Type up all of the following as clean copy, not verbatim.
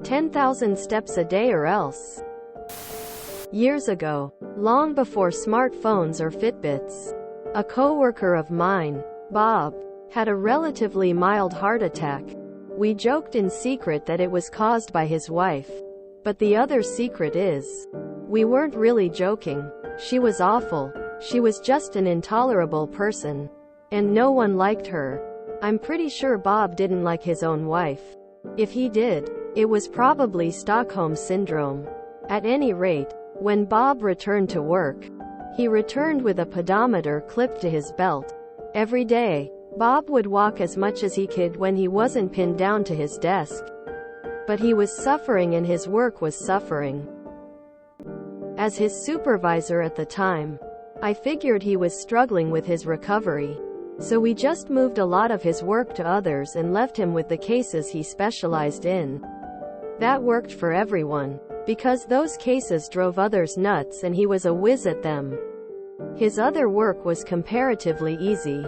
10,000 steps a day or else. Years ago, long before smartphones or Fitbits, a coworker of mine, Bob, had a relatively mild heart attack. We joked in secret that it was caused by his wife. But the other secret is, we weren't really joking. She was awful. She was just an intolerable person. And no one liked her. I'm pretty sure Bob didn't like his own wife. If he did, it was probably Stockholm Syndrome. At any rate, when Bob returned to work, he returned with a pedometer clipped to his belt. Every day, Bob would walk as much as he could when he wasn't pinned down to his desk. But he was suffering and his work was suffering. As his supervisor at the time, I figured he was struggling with his recovery. So we just moved a lot of his work to others and left him with the cases he specialized in. That worked for everyone, because those cases drove others nuts and he was a whiz at them. His other work was comparatively easy.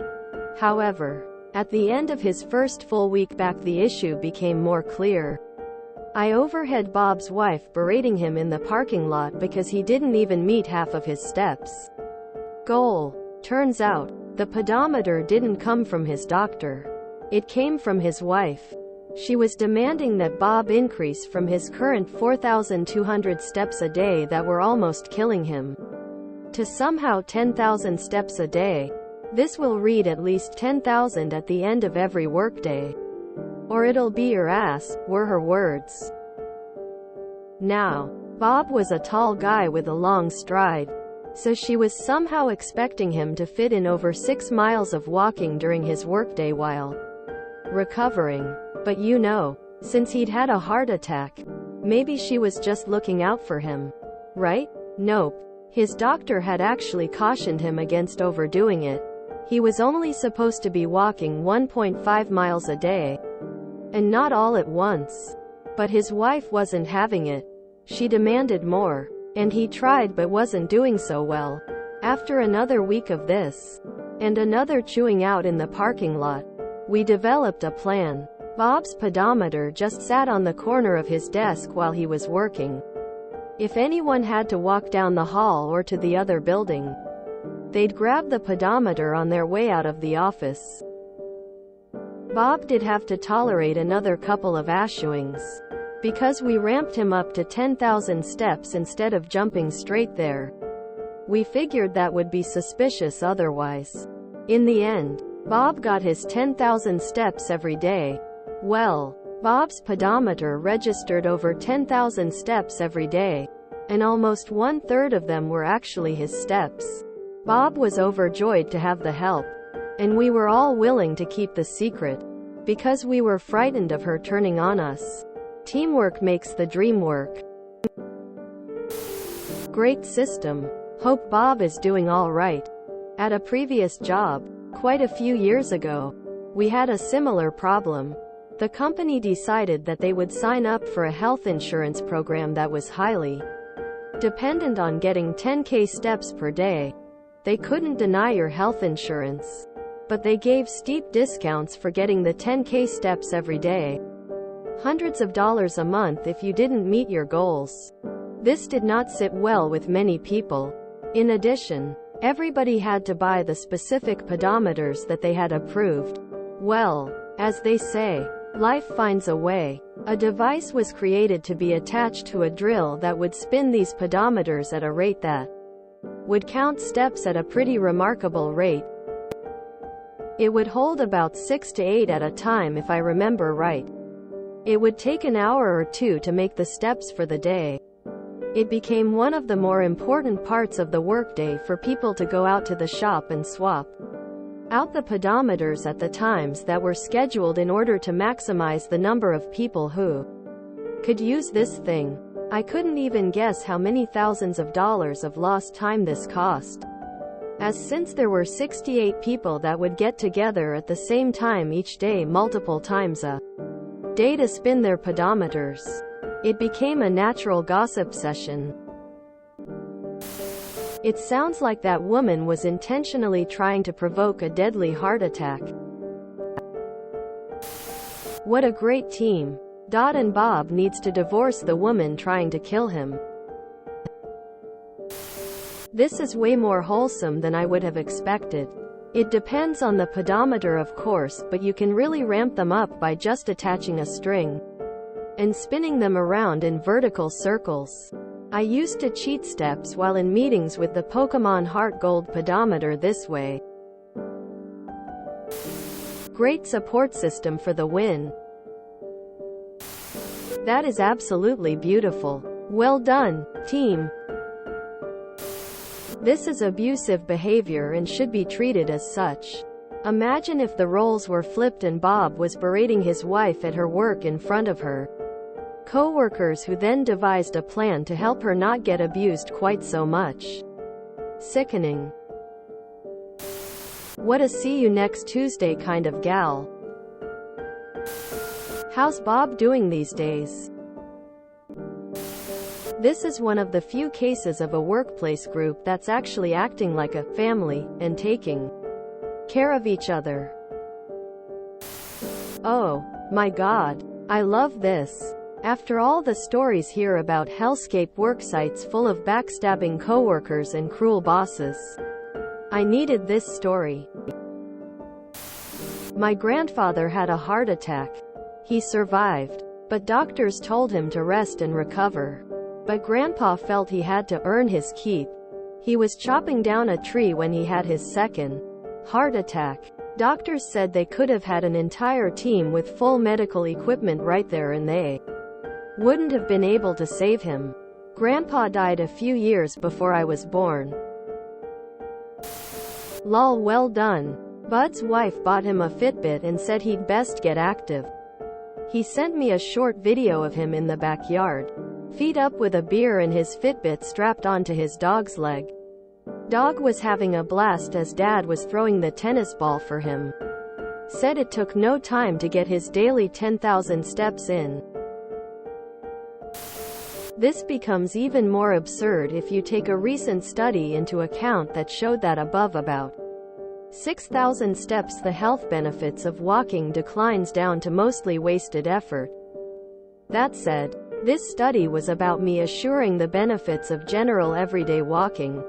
However, at the end of his first full week back, the issue became more clear. I overheard Bob's wife berating him in the parking lot because he didn't even meet half of his steps goal. Turns out, the pedometer didn't come from his doctor. It came from his wife. She was demanding that Bob increase from his current 4,200 steps a day that were almost killing him to somehow 10,000 steps a day. This will read at least 10,000 at the end of every workday. Or it'll be your ass, were her words. Now, Bob was a tall guy with a long stride. So she was somehow expecting him to fit in over 6 miles of walking during his workday while recovering. But since he'd had a heart attack, maybe she was just looking out for him. Right? Nope. His doctor had actually cautioned him against overdoing it. He was only supposed to be walking 1.5 miles a day. And not all at once. But his wife wasn't having it. She demanded more. And he tried but wasn't doing so well. After another week of this, and another chewing out in the parking lot, we developed a plan. Bob's pedometer just sat on the corner of his desk while he was working. If anyone had to walk down the hall or to the other building, they'd grab the pedometer on their way out of the office. Bob did have to tolerate another couple of ashewings, because we ramped him up to 10,000 steps instead of jumping straight there. We figured that would be suspicious otherwise. In the end, Bob got his 10,000 steps every day. Well, Bob's pedometer registered over 10,000 steps every day, and almost 1/3 of them were actually his steps. Bob was overjoyed to have the help, and we were all willing to keep the secret, because we were frightened of her turning on us. Teamwork makes the dream work. Great system. Hope Bob is doing all right. At a previous job, quite a few years ago, we had a similar problem. The company decided that they would sign up for a health insurance program that was highly dependent on getting 10K steps per day. They couldn't deny your health insurance, but they gave steep discounts for getting the 10K steps every day. Hundreds of dollars a month if you didn't meet your goals. This did not sit well with many people. In addition, everybody had to buy the specific pedometers that they had approved. Well, as they say, life finds a way. A device was created to be attached to a drill that would spin these pedometers at a rate that would count steps at a pretty remarkable rate. It would hold about 6 to 8 at a time if I remember right. It would take an hour or two to make the steps for the day. It became one of the more important parts of the workday for people to go out to the shop and swap out the pedometers at the times that were scheduled in order to maximize the number of people who could use this thing. I couldn't even guess how many thousands of dollars of lost time this cost. As since there were 68 people that would get together at the same time each day multiple times a day to spin their pedometers, it became a natural gossip session. It sounds like that woman was intentionally trying to provoke a deadly heart attack. What a great team. And Bob needs to divorce the woman trying to kill him. This is way more wholesome than I would have expected. It depends on the pedometer, of course, but you can really ramp them up by just attaching a string and spinning them around in vertical circles. I used to cheat steps while in meetings with the Pokemon Heart Gold pedometer this way. Great support system for the win. That is absolutely beautiful. Well done, team. This is abusive behavior and should be treated as such. Imagine if the roles were flipped and Bob was berating his wife at her work in front of her co-workers, who then devised a plan to help her not get abused quite so much. Sickening. What a see you next Tuesday kind of gal. How's Bob doing these days? This is one of the few cases of a workplace group that's actually acting like a family and taking care of each other. Oh my God. I love this. After all the stories here about hellscape worksites full of backstabbing coworkers and cruel bosses, I needed this story. My grandfather had a heart attack. He survived, but doctors told him to rest and recover. But Grandpa felt he had to earn his keep. He was chopping down a tree when he had his second heart attack. Doctors said they could have had an entire team with full medical equipment right there and they wouldn't have been able to save him. Grandpa died a few years before I was born. Lol, well done. Bud's wife bought him a Fitbit and said he'd best get active. He sent me a short video of him in the backyard, feet up with a beer and his Fitbit strapped onto his dog's leg. Dog was having a blast as Dad was throwing the tennis ball for him. Said it took no time to get his daily 10,000 steps in. This becomes even more absurd if you take a recent study into account that showed that above about 6,000 steps the health benefits of walking declines down to mostly wasted effort. That said, this study was about me assuring the benefits of general everyday walking.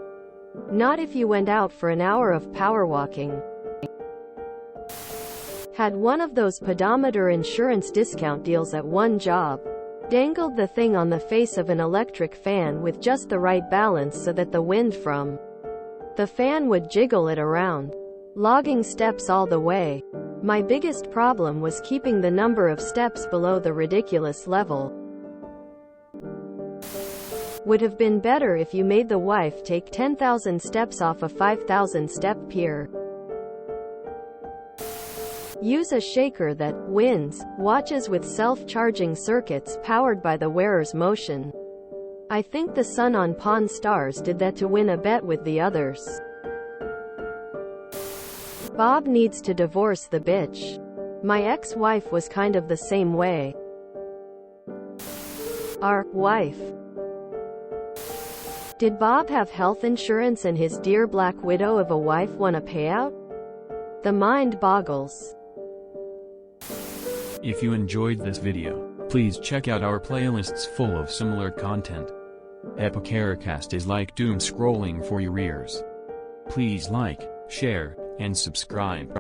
Not if you went out for an hour of power walking. Had one of those pedometer insurance discount deals at one job. Dangled the thing on the face of an electric fan with just the right balance so that the wind from the fan would jiggle it around. Logging steps all the way. My biggest problem was keeping the number of steps below the ridiculous level. Would have been better if you made the wife take 10,000 steps off a 5,000 step pier. Use a shaker that wins watches with self-charging circuits powered by the wearer's motion. I think the sun on Pawn Stars did that to win a bet with the others. Bob needs to divorce the bitch. My ex-wife was kind of the same way. Our wife. Did Bob have health insurance and his dear black widow of a wife want a payout? The mind boggles. If you enjoyed this video, please check out our playlists full of similar content. Epicaricast is like doom scrolling for your ears. Please like, share, and subscribe.